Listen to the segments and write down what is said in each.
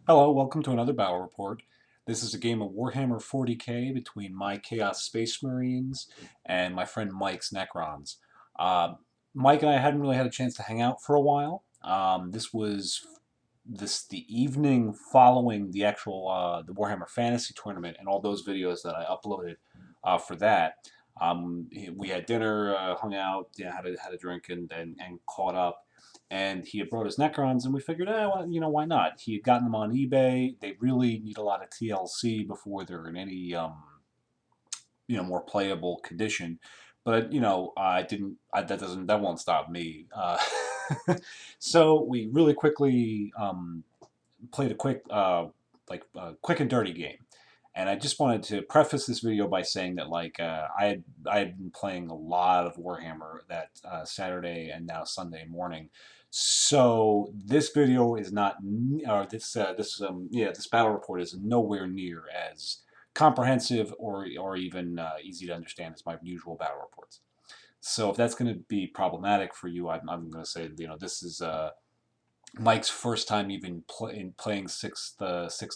Hello, welcome to another battle report. This is a game of Warhammer 40k between my Chaos Space Marines and my friend Mike's Necrons. Uh, Mike and I hadn't really had a chance to hang out for a while. This was the evening following the actual the Warhammer Fantasy Tournament and all those videos that I uploaded for that. We had dinner, hung out, yeah, had a drink, and caught up, and he had brought his Necrons, and we figured, well, why not? He had gotten them on eBay. They really need a lot of TLC before they're in any, more playable condition. But I didn't. That won't stop me. So we really quickly played a quick and dirty game. And I just wanted to preface this video by saying that I had been playing a lot of Warhammer that Saturday and now Sunday morning. So this video is not, or this battle report is nowhere near as comprehensive or even easy to understand as my usual battle reports. So if that's going to be problematic for you, I'm going to say this is Mike's first time even playing sixth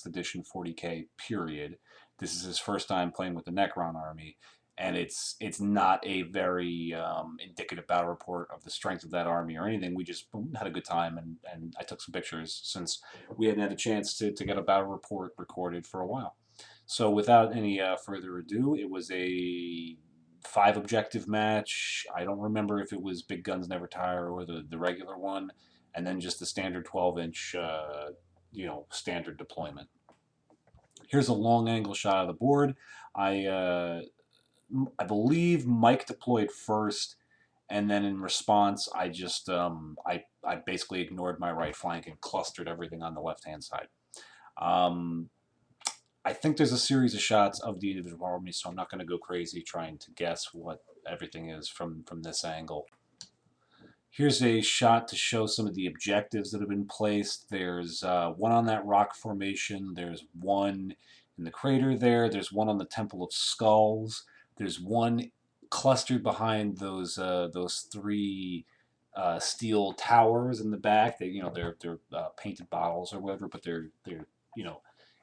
edition 40k period. This is his first time playing with the Necron army, and it's not a very indicative battle report of the strength of that army or anything. We just had a good time, and I took some pictures since we hadn't had a chance to get a battle report recorded for a while. So without any further ado, it was a 5 objective match. I don't remember if it was Big Guns Never Tire or the regular one, and then just the standard 12-inch, standard deployment. Here's a long angle shot of the board. I believe Mike deployed first, and then in response, I just I basically ignored my right flank and clustered everything on the left hand side. Um, I think there's a series of shots of the individual army, so I'm not going to go crazy trying to guess what everything is from this angle. Here's a shot to show some of the objectives that have been placed. There's one on that rock formation. There's one in the crater there. There's one on the Temple of Skulls. There's one clustered behind those three steel towers in the back. They're painted bottles or whatever, but they're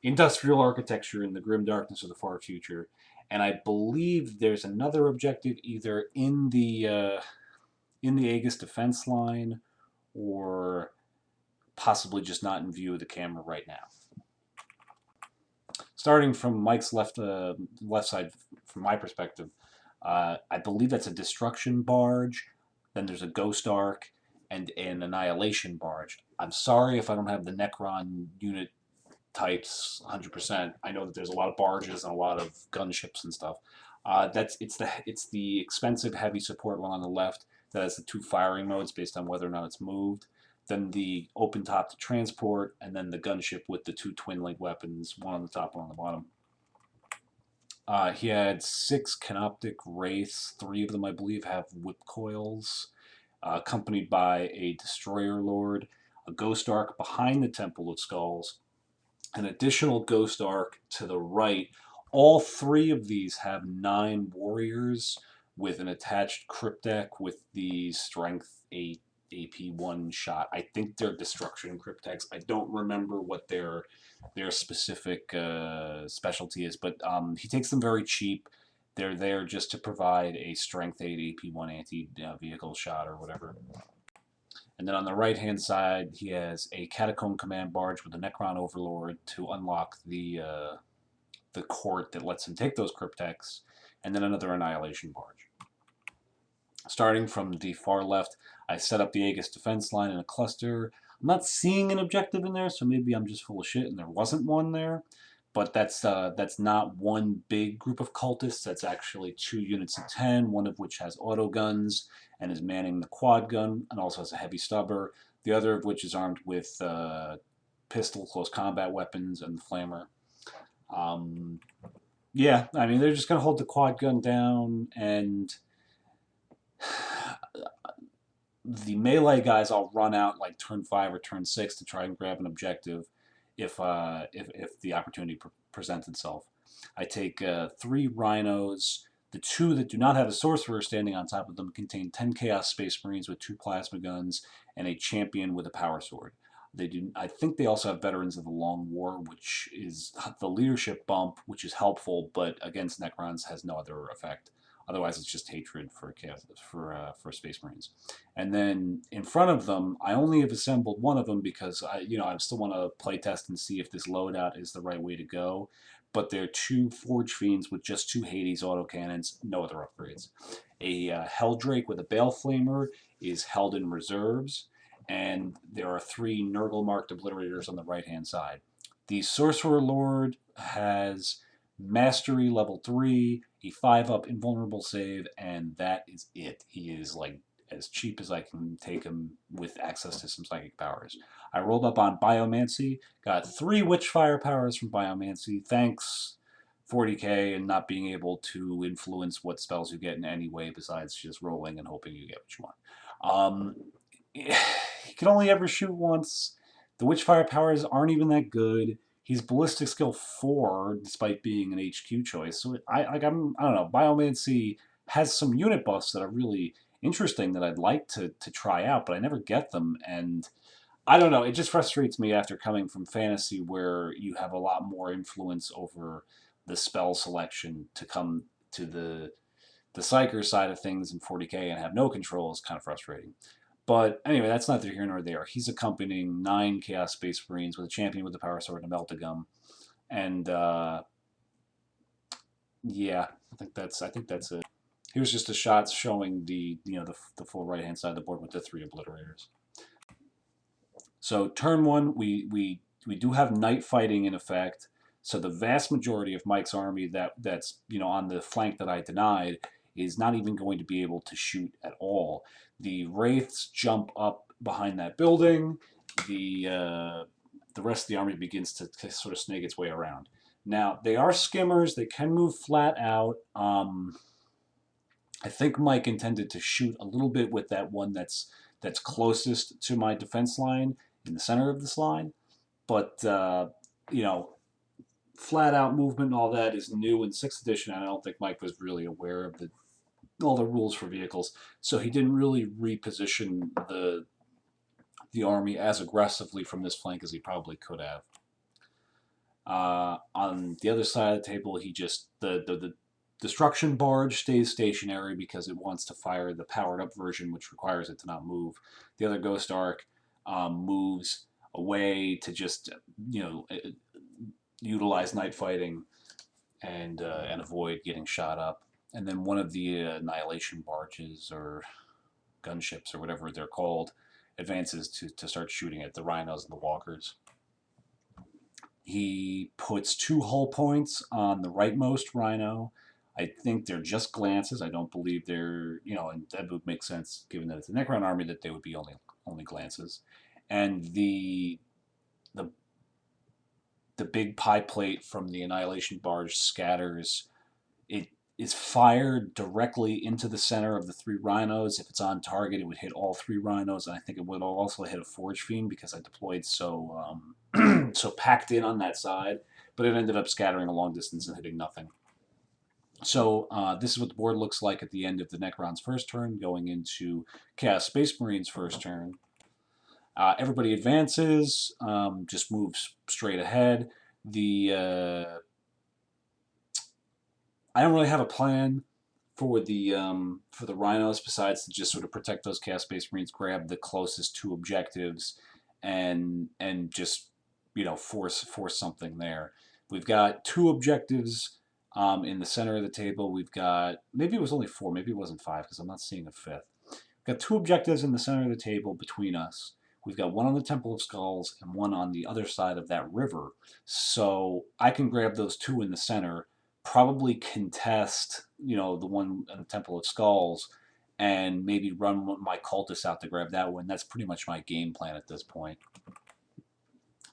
industrial architecture in the grim darkness of the far future. And I believe there's another objective either in the Aegis defense line, or possibly just not in view of the camera right now. Starting from Mike's left side, from my perspective, I believe that's a destruction barge. Then there's a ghost arc and an annihilation barge. I'm sorry if I don't have the Necron unit types 100%. I know that there's a lot of barges and a lot of gunships and stuff. It's the expensive heavy support one on the left that has the 2 firing modes based on whether or not it's moved. Then the open top to transport, and then the gunship with the 2 twin leg weapons, one on the top, one on the bottom. He had 6 canoptic wraiths. 3 of them, I believe, have whip coils, accompanied by a destroyer lord, a ghost arc behind the Temple of Skulls, an additional ghost arc to the right. All 3 of these have 9 warriors with an attached cryptek with the strength 8 AP1 shot. I think they're destruction crypteks. I don't remember what their specific specialty is, but he takes them very cheap. They're there just to provide a strength 8 AP1 anti-vehicle shot or whatever. And then on the right-hand side, he has a Catacomb Command Barge with the Necron Overlord to unlock the court that lets him take those crypteks, and then another Annihilation Barge. Starting from the far left, I set up the Aegis defense line in a cluster. I'm not seeing an objective in there, so maybe I'm just full of shit and there wasn't one there. But that's not one big group of cultists. That's actually 2 units of 10, one of which has auto guns and is manning the quad gun and also has a heavy stubber. The other of which is armed with pistol, close combat weapons, and the flamer. Yeah, I mean, they're just going to hold the quad gun down, and the melee guys I'll run out like turn 5 or turn 6 to try and grab an objective if the opportunity presents itself. I take 3 rhinos. The 2 that do not have a sorcerer standing on top of them contain 10 Chaos Space Marines with 2 plasma guns and a champion with a power sword. They do. I think they also have Veterans of the Long War, which is the leadership bump, which is helpful, but against Necrons has no other effect. Otherwise, it's just hatred for Space Marines. And then in front of them, I only have assembled one of them because I still want to play test and see if this loadout is the right way to go. But they're two Forge Fiends with just two Hades autocannons, no other upgrades. A Helldrake with a Bale Flamer is held in reserves, and there are three Nurgle marked obliterators on the right hand side. The Sorcerer Lord has Mastery level 3, a 5-up invulnerable save, and that is it. He is like as cheap as I can take him with access to some psychic powers. I rolled up on Biomancy, got 3 Witchfire powers from Biomancy. Thanks 40k and not being able to influence what spells you get in any way besides just rolling and hoping you get what you want. He can only ever shoot once. The Witchfire powers aren't even that good. He's ballistic skill 4, despite being an HQ choice. So I don't know. Biomancy has some unit buffs that are really interesting that I'd like to try out, but I never get them. And I don't know. It just frustrates me after coming from fantasy, where you have a lot more influence over the spell selection, to come to the Psyker side of things in 40k and have no control is kind of frustrating. But anyway, that's neither here nor there. He's accompanying 9 Chaos Space Marines with a champion with the Power Sword and a Meltagum. And yeah, I think that's it. Here's just a shot showing the full right hand side of the board with the 3 obliterators. So turn 1, we do have night fighting in effect. So the vast majority of Mike's army that's on the flank that I denied is not even going to be able to shoot at all. The Wraiths jump up behind that building. The rest of the army begins to sort of snake its way around. Now, they are skimmers. They can move flat out. I think Mike intended to shoot a little bit with that one that's closest to my defense line in the center of this line. But, flat out movement and all that is new in 6th edition, and I don't think Mike was really aware of all the rules for vehicles, so he didn't really reposition the army as aggressively from this flank as he probably could have. On the other side of the table, he just the destruction barge stays stationary because it wants to fire the powered up version, which requires it to not move. The other Ghost Arc moves away to just utilize night fighting and avoid getting shot up. And then one of the annihilation barges or gunships or whatever they're called advances to start shooting at the rhinos and the walkers. He puts 2 hull points on the rightmost rhino. I think they're just glances. I don't believe they're, and that would make sense given that it's a Necron army, that they would be only glances. And the big pie plate from the annihilation barge scatters. It is fired directly into the center of the 3 rhinos. If it's on target, it would hit all 3 rhinos, and I think it would also hit a Forge Fiend because I deployed so so packed in on that side. But it ended up scattering a long distance and hitting nothing. So this is what the board looks like at the end of the Necron's first turn, going into Chaos Space Marine's first turn. Everybody advances, just moves straight ahead. I don't really have a plan for the rhinos besides to just sort of protect those Chaos Space Marines, grab the closest 2 objectives, and just force force something there. We've got 2 objectives in the center of the table. We've got, maybe it was only 4, maybe it wasn't 5 because I'm not seeing a 5th. We've got 2 objectives in the center of the table between us. We've got one on the Temple of Skulls and one on the other side of that river. So I can grab those 2 in the center, probably contest, the one in the Temple of Skulls, and maybe run my cultists out to grab that one. That's pretty much my game plan at this point.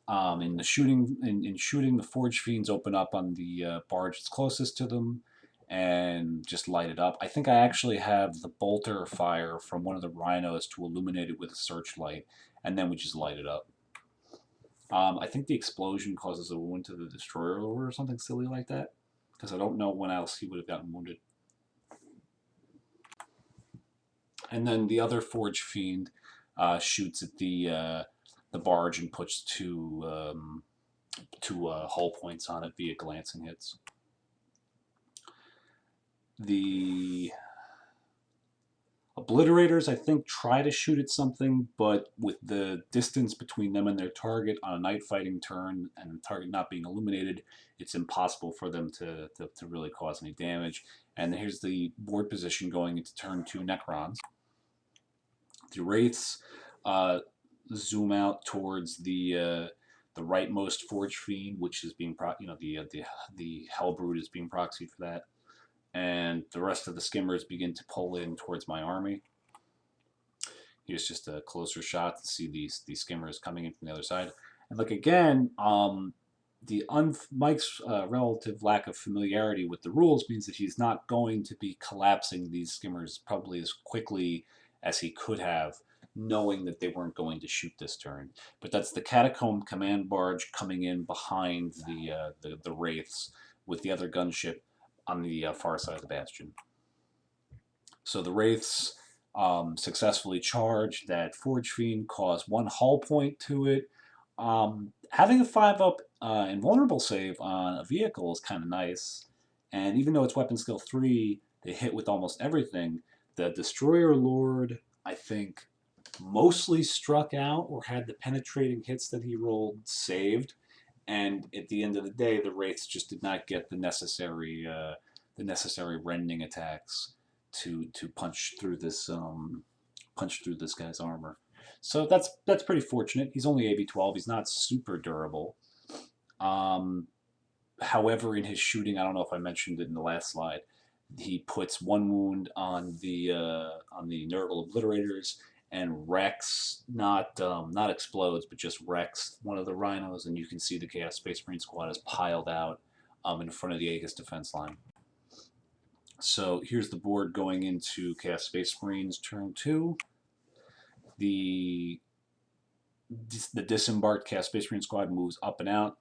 In shooting, the Forge Fiends open up on the barge that's closest to them and just light it up. I think I actually have the bolter fire from one of the rhinos to illuminate it with a searchlight, and then we just light it up. I think the explosion causes a wound to the Destroyer Lord or something silly like that, because I don't know when else he would have gotten wounded. And then the other Forge Fiend shoots at the the barge and puts two hull points on it via glancing hits. The Obliterators, I think, try to shoot at something, but with the distance between them and their target on a night fighting turn and the target not being illuminated, it's impossible for them to really cause any damage. And here's the board position going into turn 2 Necrons. The Wraiths zoom out towards the rightmost Forge Fiend, which is being the Hellbrood is being proxied for that. And the rest of the skimmers begin to pull in towards my army. Here's just a closer shot to see these skimmers coming in from the other side. And look again, Mike's relative lack of familiarity with the rules means that he's not going to be collapsing these skimmers probably as quickly as he could have, knowing that they weren't going to shoot this turn. But that's the Catacomb command barge coming in behind the Wraiths with the other gunship on the far side of the bastion. So the Wraiths successfully charge that Forge Fiend, cause 1 hull point to it. Having a 5-up invulnerable save on a vehicle is kind of nice. And even though it's weapon skill 3, they hit with almost everything. The Destroyer Lord, I think, mostly struck out or had the penetrating hits that he rolled saved. And at the end of the day, the Wraiths just did not get the necessary rending attacks to punch through this guy's armor. So that's pretty fortunate. He's only AB12. He's not super durable. However, in his shooting, I don't know if I mentioned it in the last slide, he puts 1 wound on the Nurgle Obliterators and wrecks, not explodes, but just wrecks one of the rhinos, and you can see the Chaos Space Marine squad is piled out in front of the Aegis defense line. So here's the board going into Chaos Space Marines turn 2. The disembarked Chaos Space Marine squad moves up and out.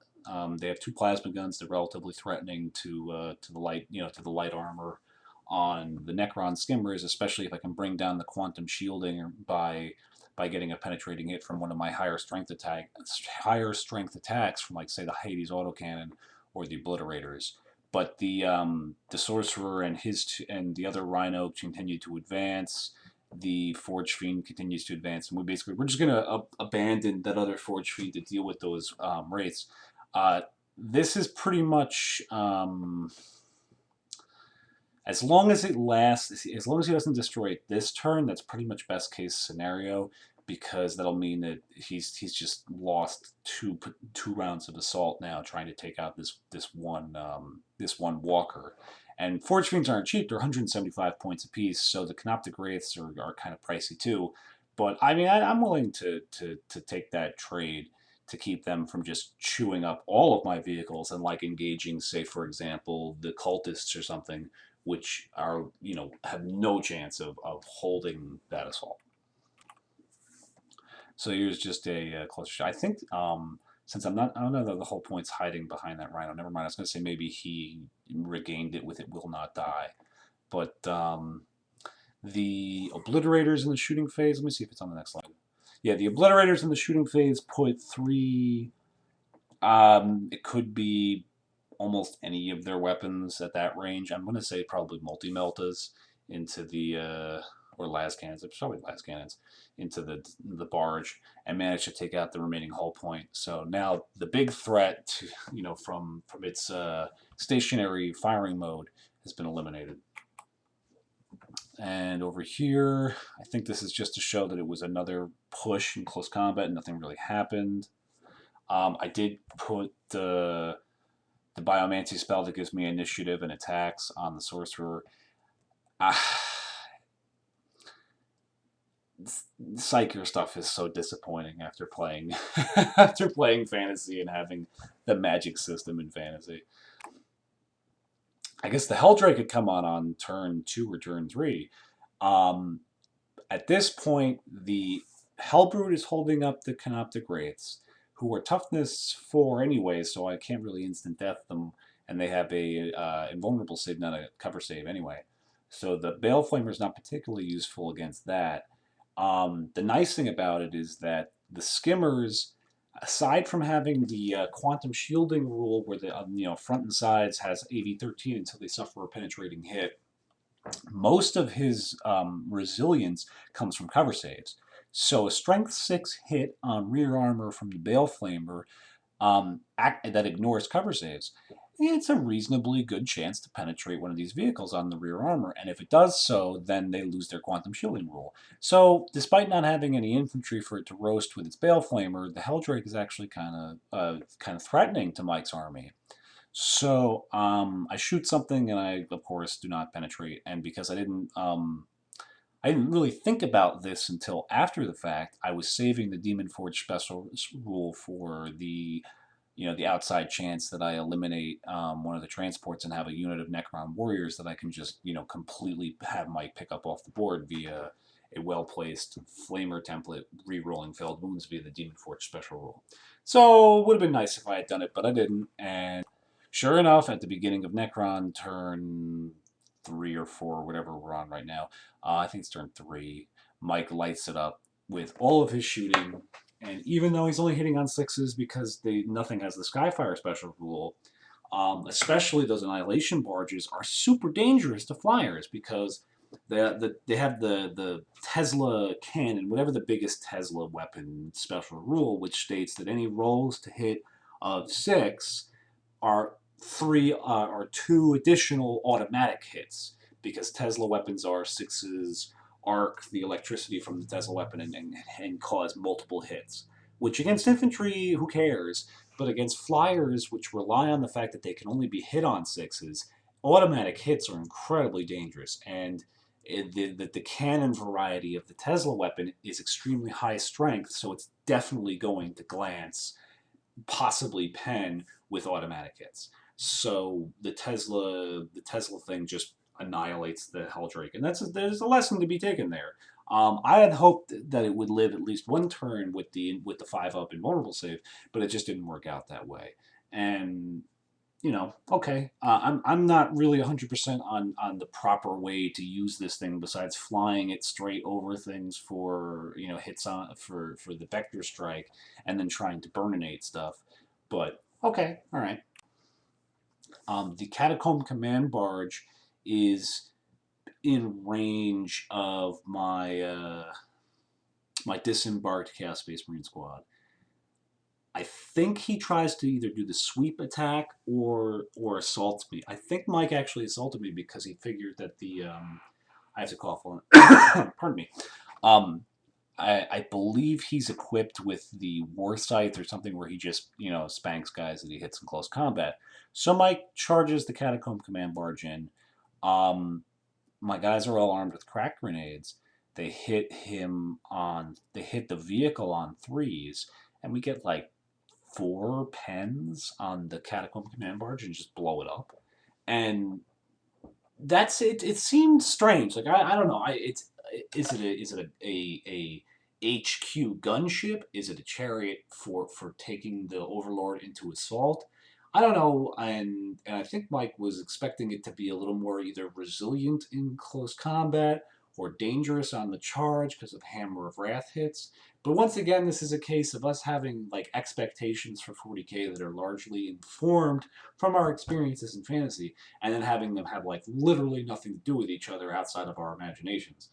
They have 2 plasma guns. They're relatively threatening to the light armor on the Necron skimmers, especially if I can bring down the quantum shielding by getting a penetrating hit from one of my higher strength attacks from, like, say, the Hades autocannon or the Obliterators. But the Sorcerer and the other Rhino continue to advance. The Forge Fiend continues to advance, and we're just gonna abandon that other Forge Fiend to deal with those Wraiths. This is pretty much. As long as it lasts, as long as he doesn't destroy it this turn, that's pretty much best case scenario, because that'll mean that he's just lost two rounds of assault now trying to take out this one walker. And Forge Fiends aren't cheap; they're 175 points apiece, so the Canoptic Wraiths are kind of pricey too. But I mean, I'm willing to take that trade to keep them from just chewing up all of my vehicles and, like, engaging, say, for example, the cultists or something, which are, have no chance of holding that assault. So here's just a closer shot. I think since I don't know that the whole point's hiding behind that Rhino. Never mind. I was going to say maybe he regained it with It Will Not Die. But the Obliterators in the shooting phase, let me see if it's on the next slide. Yeah, the Obliterators in the shooting phase put 3, it could be almost any of their weapons at that range. I'm going to say probably multi-meltas into the, or las cannons, it's probably las cannons, into the barge, and managed to take out the remaining hull point. So now the big threat to, from its stationary firing mode has been eliminated. And over here, I think this is just to show that it was another push in close combat and nothing really happened. I did put the Biomancy spell that gives me initiative and attacks on the Sorcerer. Psyker stuff is so disappointing after playing fantasy and having the magic system in fantasy. I guess the Helldrake could come on turn 2 or turn 3. At this point, the Hellbrood is holding up the Canoptic Wraiths, who are toughness 4 anyway, so I can't really instant death them, and they have a invulnerable save, not a cover save anyway. So the Baleflamer is not particularly useful against that. The nice thing about it is that the skimmers, aside from having the quantum shielding rule where the front and sides has AV13 until they suffer a penetrating hit, most of his resilience comes from cover saves. So a strength 6 hit on rear armor from the Baleflamer that ignores cover saves, it's a reasonably good chance to penetrate one of these vehicles on the rear armor, and if it does so, then they lose their quantum shielding rule. So, despite not having any infantry for it to roast with its Baleflamer, the Helldrake is actually kind of threatening to Mike's army. So, I shoot something, and I, of course, do not penetrate, and because I didn't really think about this until after the fact. I was saving the Demon Forge special rule for the outside chance that I eliminate one of the transports and have a unit of Necron warriors that I can just, completely have Mike pick up off the board via a well-placed Flamer template, re-rolling failed wounds via the Demon Forge special rule. So it would have been nice if I had done it, but I didn't. And sure enough, at the beginning of Necron turn 3 or 4, whatever we're on right now, I think it's turn 3, Mike lights it up with all of his shooting. And even though he's only hitting on 6s because nothing has the Skyfire special rule, especially those Annihilation barges are super dangerous to flyers because they have the Tesla cannon, whatever the biggest Tesla weapon special rule, which states that any rolls to hit of 6 are 2 additional automatic hits, because Tesla weapons are 6s arc the electricity from the Tesla weapon and cause multiple hits. Which against infantry, who cares? But against flyers, which rely on the fact that they can only be hit on 6s, automatic hits are incredibly dangerous. And the cannon variety of the Tesla weapon is extremely high strength, so it's definitely going to glance, possibly pen, with automatic hits. So the Tesla thing just annihilates the Helldrake, and there's a lesson to be taken there. I had hoped that it would live at least one turn with the 5-up invulnerable save, but it just didn't work out that way. And okay, I'm not really 100% on the proper way to use this thing besides flying it straight over things for hits on for the vector strike, and then trying to burninate stuff. But okay, all right. The Catacomb Command Barge is in range of my disembarked Chaos Space Marine squad. I think he tries to either do the sweep attack or assault me. I think Mike actually assaulted me because he figured that I have to cough on it. Pardon me. I believe he's equipped with the War Scythe or something where he just, spanks guys that he hits in close combat. So Mike charges the Catacomb Command Barge in. My guys are all armed with crack grenades. They hit the vehicle on 3s, and we get like 4 pens on the Catacomb Command Barge and just blow it up. And that's it. It seemed strange. Like I don't know. Is it a HQ gunship? Is it a chariot for taking the Overlord into assault? I don't know, and I think Mike was expecting it to be a little more either resilient in close combat or dangerous on the charge because of Hammer of Wrath hits. But once again, this is a case of us having expectations for 40k that are largely informed from our experiences in fantasy, and then having them have literally nothing to do with each other outside of our imaginations.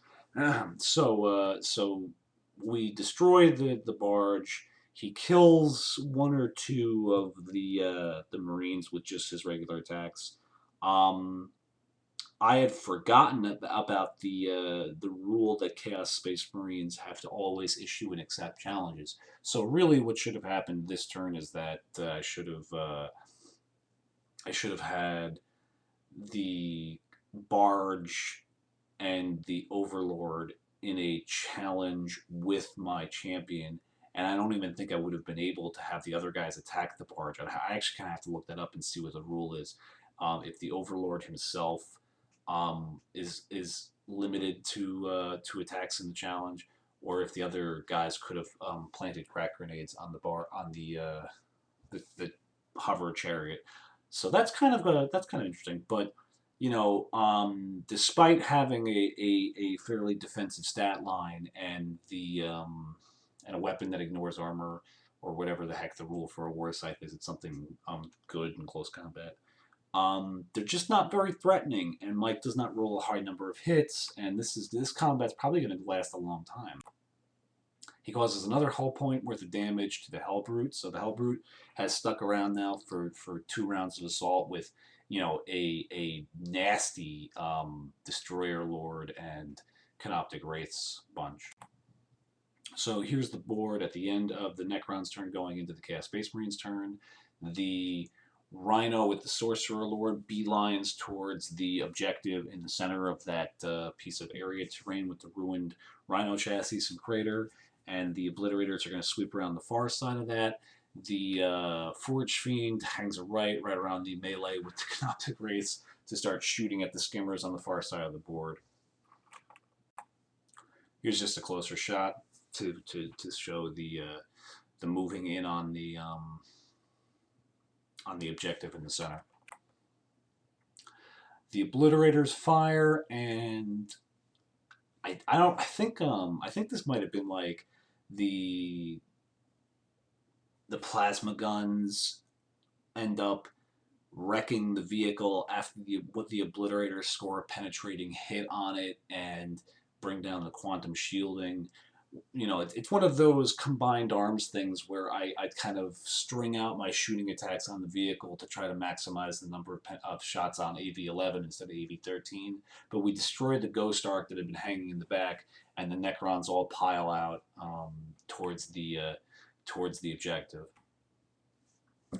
So we destroy the barge. He kills 1 or 2 of the Marines with just his regular attacks. I had forgotten about the rule that Chaos Space Marines have to always issue and accept challenges. So really, what should have happened this turn is that I should have had the barge and the Overlord in a challenge with my champion, and I don't even think I would have been able to have the other guys attack the barge. I actually kind of have to look that up and see what the rule is. If the Overlord himself is limited to attacks in the challenge, or if the other guys could have planted crack grenades on the hover chariot. So that's kind of interesting. But despite having a fairly defensive stat line and the and a weapon that ignores armor, or whatever the heck the rule for a war scythe is. It's something good in close combat. They're just not very threatening, and Mike does not roll a high number of hits, and this combat's probably going to last a long time. He causes another hull point worth of damage to the Hellbrute, so the Hellbrute has stuck around now for 2 rounds of assault with, a nasty Destroyer Lord and Canoptic Wraiths bunch. So here's the board at the end of the Necron's turn going into the Chaos Space Marine's turn. The Rhino with the Sorcerer Lord beelines towards the objective in the center of that piece of area terrain with the ruined Rhino chassis and crater, and the Obliterators are going to sweep around the far side of that. The Forge Fiend hangs a right around the melee with the Canoptic Wraiths to start shooting at the skimmers on the far side of the board. Here's just a closer shot to show the moving in on the objective in the center. The Obliterators fire, and I think this might have been like the plasma guns end up wrecking the vehicle after the Obliterators score a penetrating hit on it and bring down the quantum shielding. It's one of those combined arms things where I kind of string out my shooting attacks on the vehicle to try to maximize the number of shots on AV-11 instead of AV-13. But we destroyed the Ghost Ark that had been hanging in the back, and the Necrons all pile out towards the objective.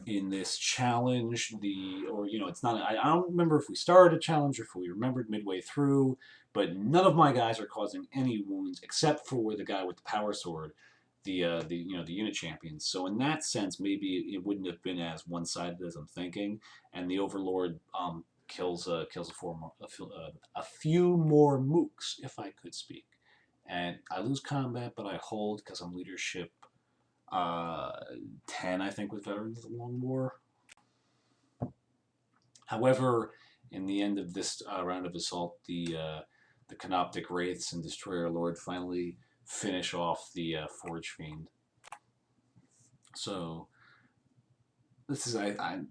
In this challenge, it's not. I don't remember if we started a challenge or if we remembered midway through, but none of my guys are causing any wounds except for the guy with the power sword, the unit champions. So in that sense, maybe it wouldn't have been as one-sided as I'm thinking, and the Overlord kills a few more mooks, if I could speak, and I lose combat, but I hold because I'm leadership 10, I think, with Veterans of the Long War. However, in the end of this round of assault, the Canoptic Wraiths and Destroyer Lord finally finish off the Forge Fiend. So this is I'm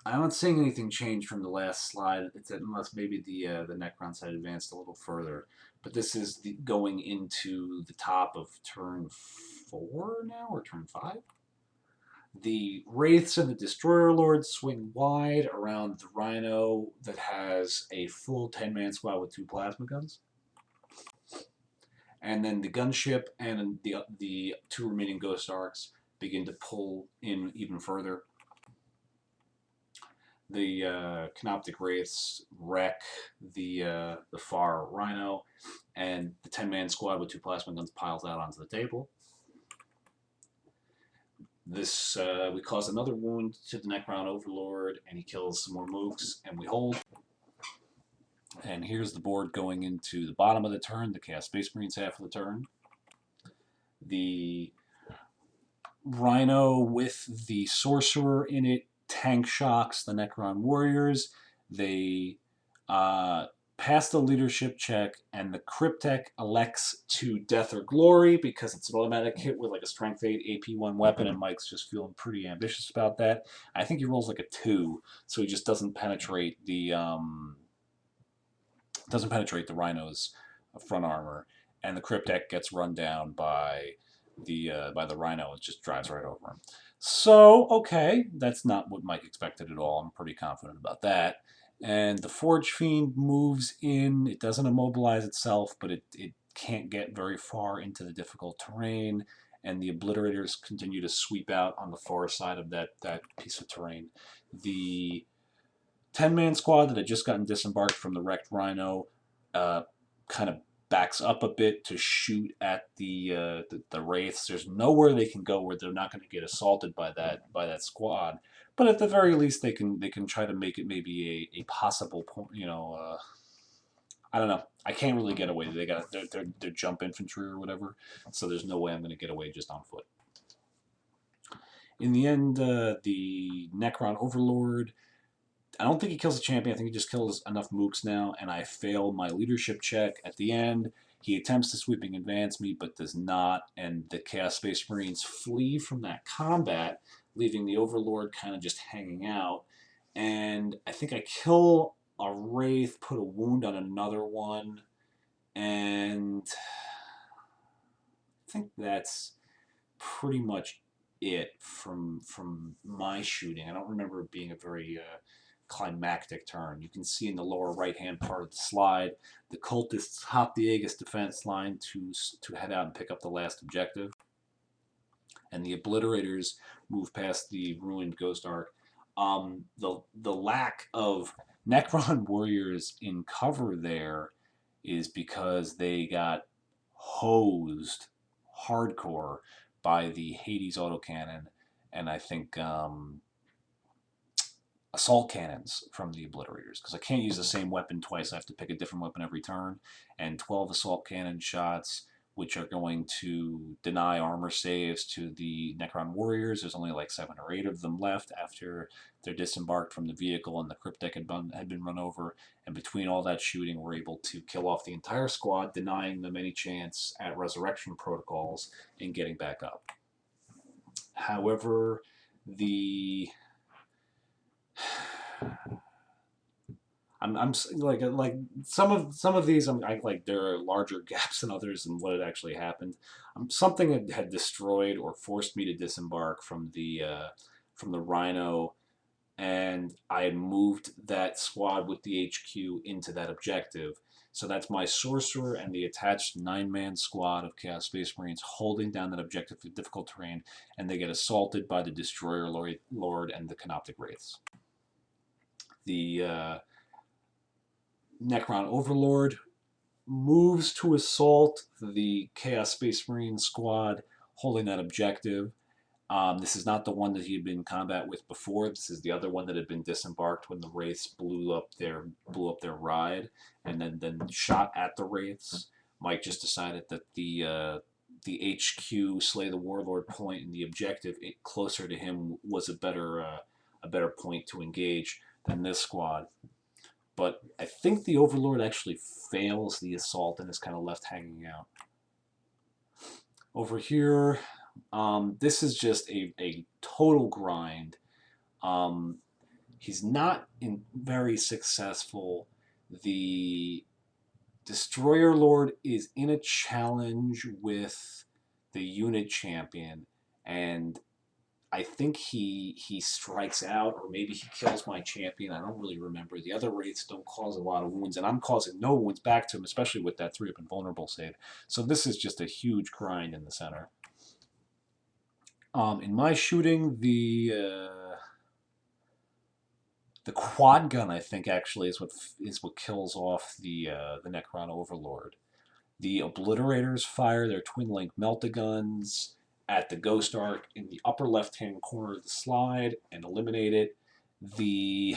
not seeing anything change from the last slide, unless maybe the Necrons had advanced a little further. But this is going into the top of turn 4 now, or turn 5. The Wraiths and the Destroyer Lord swing wide around the Rhino that has a full 10-man squad with 2 plasma guns. And then the gunship and the 2 remaining Ghost Arks begin to pull in even further. The Canoptic Wraiths wreck the far Rhino, and the 10-man squad with 2 plasma guns piles out onto the table. This we cause another wound to the Necron Overlord, and he kills some more mooks, and we hold. And here's the board going into the bottom of the turn, the Chaos Space Marines half of the turn. The Rhino with the Sorcerer in it tank shocks the Necron Warriors. They pass the leadership check, and the Cryptek elects to Death or Glory because it's an automatic hit with like a Strength 8 AP1 weapon, and Mike's just feeling pretty ambitious about that. I think he rolls like a 2, so he just doesn't penetrate the Rhino's front armor, and the Cryptek gets run down by the Rhino. It just drives right over him. So, okay, that's not what Mike expected at all. I'm pretty confident about that. And the Forge Fiend moves in. It doesn't immobilize itself, but it can't get very far into the difficult terrain. And the Obliterators continue to sweep out on the far side of that piece of terrain. The 10-man squad that had just gotten disembarked from the wrecked Rhino kind of backs up a bit to shoot at the Wraiths. There's nowhere they can go where they're not going to get assaulted by that squad. But at the very least, they can try to make it maybe a possible point. I don't know. I can't really get away. They're jump infantry or whatever. So there's no way I'm going to get away just on foot. In the end, the Necron Overlord, I don't think he kills the champion. I think he just kills enough mooks now, and I fail my leadership check at the end. He attempts to sweeping advance me, but does not, and the Chaos Space Marines flee from that combat, leaving the Overlord kind of just hanging out. And I think I kill a Wraith, put a wound on another one, and I think that's pretty much it from my shooting. I don't remember it being a very climactic turn. You can see in the lower right-hand part of the slide, the cultists hop the Aegis defense line to head out and pick up the last objective, and the obliterators move past the ruined Ghost Ark. The lack of Necron warriors in cover there is because they got hosed hardcore by the Hades autocannon, and I think assault cannons from the obliterators, because I can't use the same weapon twice. I have to pick a different weapon every turn, and 12 assault cannon shots, which are going to deny armor saves to the Necron warriors. There's only like 7 or 8 of them left after they're disembarked from the vehicle and the cryptek had been run over. And between all that shooting, we're able to kill off the entire squad, denying them any chance at resurrection protocols and getting back up. However, I'm like some of these I like there are larger gaps than others in what had actually happened. Something had destroyed or forced me to disembark from the Rhino, and I had moved that squad with the HQ into that objective. So that's my sorcerer and the attached 9-man squad of Chaos Space Marines holding down that objective with difficult terrain, and they get assaulted by the Destroyer Lord and the Canoptic Wraiths. The Necron Overlord moves to assault the Chaos Space Marine squad holding that objective. This is not the one that he had been in combat with before. This is the other one that had been disembarked when the Wraiths blew up their ride and then shot at the Wraiths. Mike just decided that the HQ Slay the Warlord point and the objective closer to him was a better point to engage than this squad. But I think the Overlord actually fails the assault and is kind of left hanging out. Over here, this is just a total grind. He's not very successful. The Destroyer Lord is in a challenge with the unit champion, and I think he strikes out, or maybe he kills my champion. I don't really remember. The other Wraiths don't cause a lot of wounds, and I'm causing no wounds back to him, especially with that 3-up invulnerable save. So this is just a huge grind in the center. In my shooting, the quad gun, I think, actually is what kills off the Necron Overlord. The obliterators fire their twin-link melta-guns at the Ghost Ark in the upper left-hand corner of the slide and eliminate it. The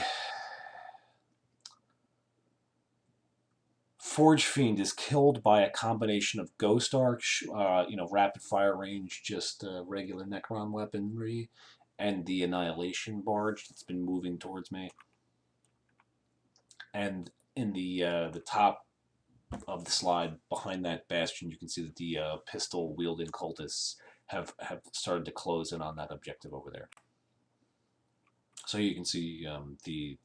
Forge Fiend is killed by a combination of Ghost Ark, rapid fire range, just regular Necron weaponry, and the Annihilation Barge that's been moving towards me. And in the top of the slide, behind that bastion, you can see that the pistol-wielding cultists have started to close in on that objective over there. So you can see the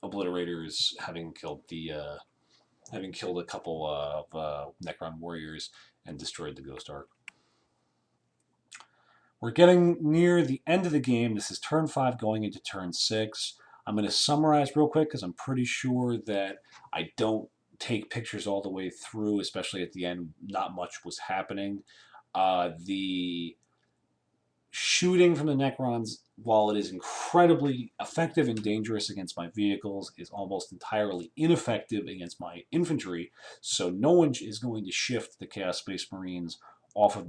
obliterators having killed a couple of Necron warriors and destroyed the Ghost Ark. We're getting near the end of the game. This is turn 5 going into turn 6. I'm going to summarize real quick because I'm pretty sure that I don't take pictures all the way through, especially at the end. Not much was happening. The shooting from the Necrons, while it is incredibly effective and dangerous against my vehicles, is almost entirely ineffective against my infantry, so no one is going to shift the Chaos Space Marines off of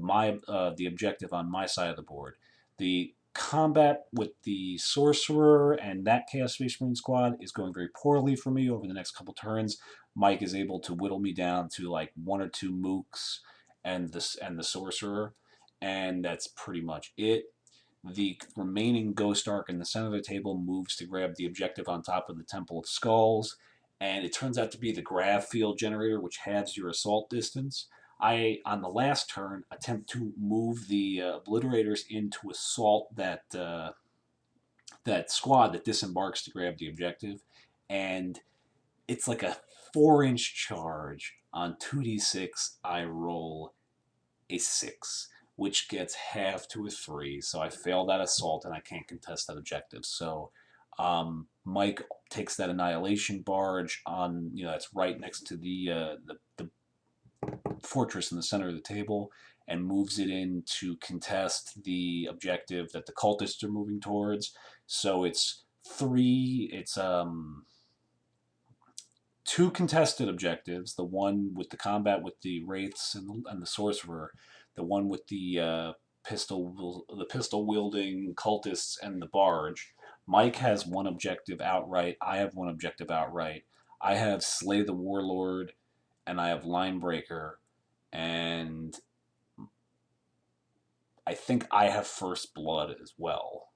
the objective on my side of the board. The combat with the Sorcerer and that Chaos Space Marine squad is going very poorly for me over the next couple turns. Mike is able to whittle me down to like 1 or 2 mooks and the Sorcerer, and that's pretty much it. The remaining Ghost Ark in the center of the table moves to grab the objective on top of the Temple of Skulls, and it turns out to be the grav field generator, which halves your assault distance. I, on the last turn, attempt to move the obliterators into assault that squad that disembarks to grab the objective, and it's like a 4-inch charge. On 2d6, I roll a 6, which gets half to a 3. So I fail that assault and I can't contest that objective. So Mike takes that annihilation barge on, that's right next to the fortress in the center of the table, and moves it in to contest the objective that the cultists are moving towards. So it's two contested objectives. The one with the combat with the wraiths and the sorcerer, the one with the pistol wielding cultists and the barge. Mike has one objective outright. I have one objective outright. I have Slay the Warlord, and I have Linebreaker, and I think I have First Blood as well.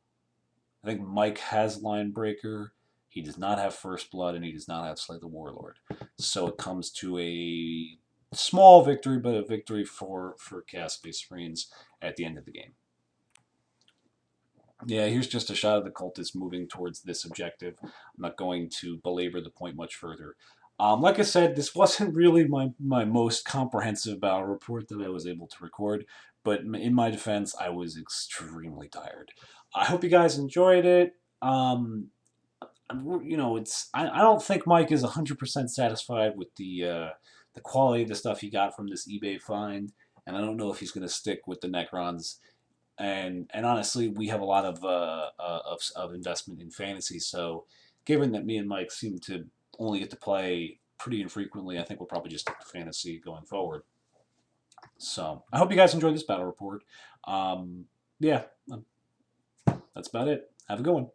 I think Mike has Linebreaker. He does not have First Blood, and he does not have Slay the Warlord. So it comes to a small victory, but a victory for Chaos Space Marines at the end of the game. Yeah, here's just a shot of the cultists moving towards this objective. I'm not going to belabor the point much further. Like I said, this wasn't really my most comprehensive battle report that I was able to record, but in my defense, I was extremely tired. I hope you guys enjoyed it. I don't think Mike is 100% satisfied with the quality of the stuff he got from this eBay find, and I don't know if he's going to stick with the Necrons. And honestly, we have a lot of investment in fantasy. So, given that me and Mike seem to only get to play pretty infrequently, I think we'll probably just stick to fantasy going forward. So, I hope you guys enjoyed this battle report. Yeah, that's about it. Have a good one.